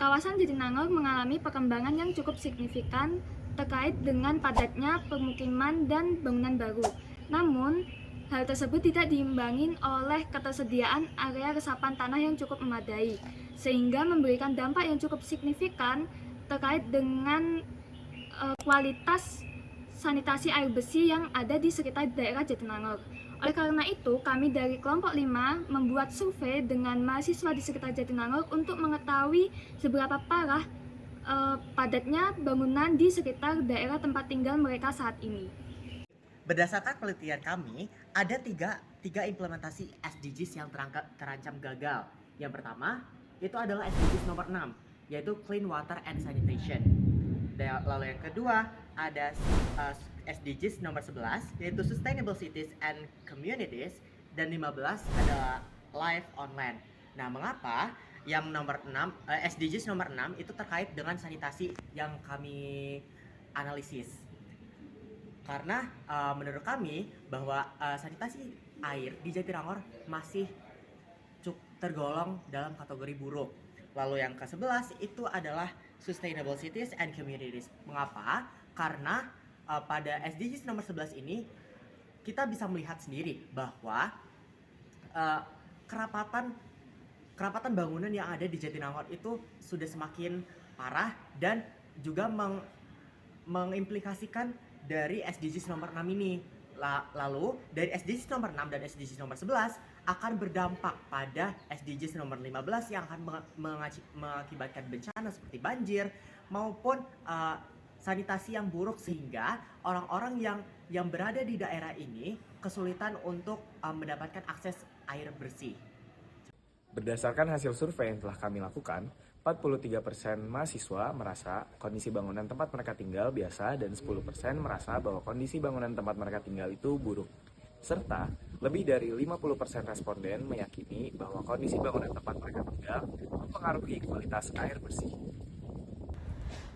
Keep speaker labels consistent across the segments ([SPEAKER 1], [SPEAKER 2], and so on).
[SPEAKER 1] Kawasan Jatinangor mengalami perkembangan yang cukup signifikan terkait dengan padatnya pemukiman dan bangunan baru. Namun, hal tersebut tidak diimbangi oleh ketersediaan area resapan tanah yang cukup memadai, sehingga memberikan dampak yang cukup signifikan terkait dengan kualitas sanitasi air bersih yang ada di sekitar daerah Jatinangor. Oleh karena itu, kami dari kelompok 5 membuat survei dengan mahasiswa di sekitar Jatinangor untuk mengetahui seberapa parah padatnya bangunan di sekitar daerah tempat tinggal mereka saat ini.
[SPEAKER 2] Berdasarkan penelitian kami, ada tiga implementasi SDGs yang terancam gagal. Yang pertama, itu adalah SDGs nomor 6, yaitu Clean Water and Sanitation. Lalu yang kedua, ada SDGs nomor 11, yaitu Sustainable Cities and Communities. Dan 15 adalah Life on Land. Nah, mengapa yang nomor 6, SDGs nomor 6 itu terkait dengan sanitasi yang kami analisis? Karena menurut kami bahwa sanitasi air di Jatinangor masih tergolong dalam kategori buruk. Lalu yang ke-11 itu adalah Sustainable Cities and Communities. Mengapa? Karena pada SDGs nomor 11 ini kita bisa melihat sendiri bahwa kerapatan bangunan yang ada di Jatinangor itu sudah semakin parah dan juga mengimplikasikan dari SDGs nomor 6 ini. Lalu dari SDGs nomor 6 dan SDGs nomor 11 akan berdampak pada SDGs nomor 15 yang akan mengakibatkan bencana seperti banjir maupun sanitasi yang buruk, sehingga orang-orang yang berada di daerah ini kesulitan untuk mendapatkan akses air bersih.
[SPEAKER 3] Berdasarkan hasil survei yang telah kami lakukan, 43% mahasiswa merasa kondisi bangunan tempat mereka tinggal biasa dan 10% merasa bahwa kondisi bangunan tempat mereka tinggal itu buruk. Serta, lebih dari 50% responden meyakini bahwa kondisi bangunan tempat mereka tinggal mempengaruhi kualitas air bersih.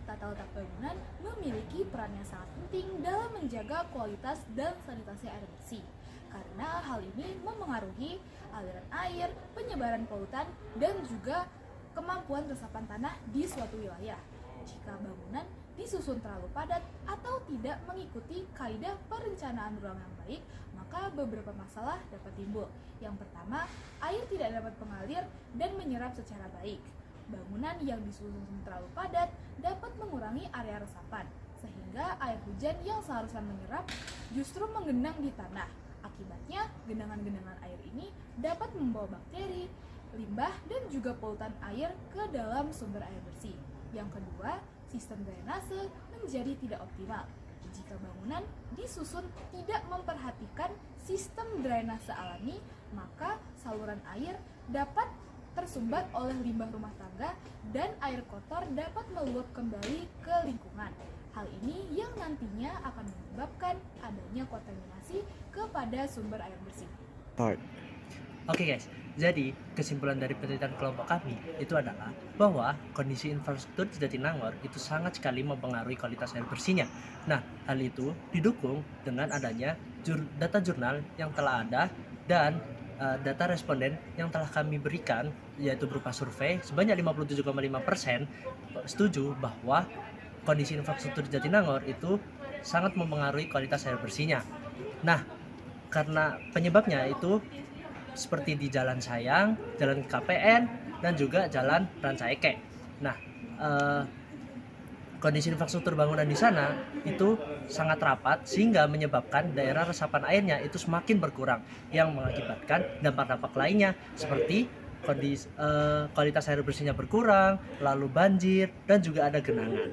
[SPEAKER 4] Tata letak bangunan memiliki peran yang sangat penting dalam menjaga kualitas dan sanitasi air bersih, karena hal ini memengaruhi aliran air, penyebaran polutan, dan juga kemampuan resapan tanah di suatu wilayah. Jika bangunan disusun terlalu padat atau tidak mengikuti kaidah perencanaan ruang yang baik, maka beberapa masalah dapat timbul. Yang pertama, air tidak dapat mengalir dan menyerap secara baik. Bangunan yang disusun terlalu padat dapat mengurangi area resapan, sehingga air hujan yang seharusnya menyerap justru menggenang di tanah. Akibatnya, genangan-genangan air ini dapat membawa bakteri, limbah, dan juga polutan air ke dalam sumber air bersih. Yang kedua, sistem drainase menjadi tidak optimal. Jika bangunan disusun tidak memperhatikan sistem drainase alami, maka saluran air dapat tersumbat oleh limbah rumah tangga dan air kotor dapat meluap kembali ke lingkungan. Hal ini yang nantinya akan menyebabkan adanya kontaminasi kepada sumber air bersih.
[SPEAKER 5] Oke guys, jadi kesimpulan dari penelitian kelompok kami itu adalah bahwa kondisi infrastruktur di Jatinangor itu sangat sekali mempengaruhi kualitas air bersihnya. Nah, hal itu didukung dengan adanya data jurnal yang telah ada dan data responden yang telah kami berikan, yaitu berupa survei sebanyak 57,5% setuju bahwa kondisi infrastruktur di Jatinangor itu sangat mempengaruhi kualitas air bersihnya. Nah, karena penyebabnya itu seperti di Jalan Sayang, Jalan KPN, dan juga Jalan Rancaike. Nah, kondisi infrastruktur bangunan di sana itu sangat rapat sehingga menyebabkan daerah resapan airnya itu semakin berkurang, yang mengakibatkan dampak-dampak lainnya seperti kualitas air bersihnya berkurang, lalu banjir, dan juga ada genangan.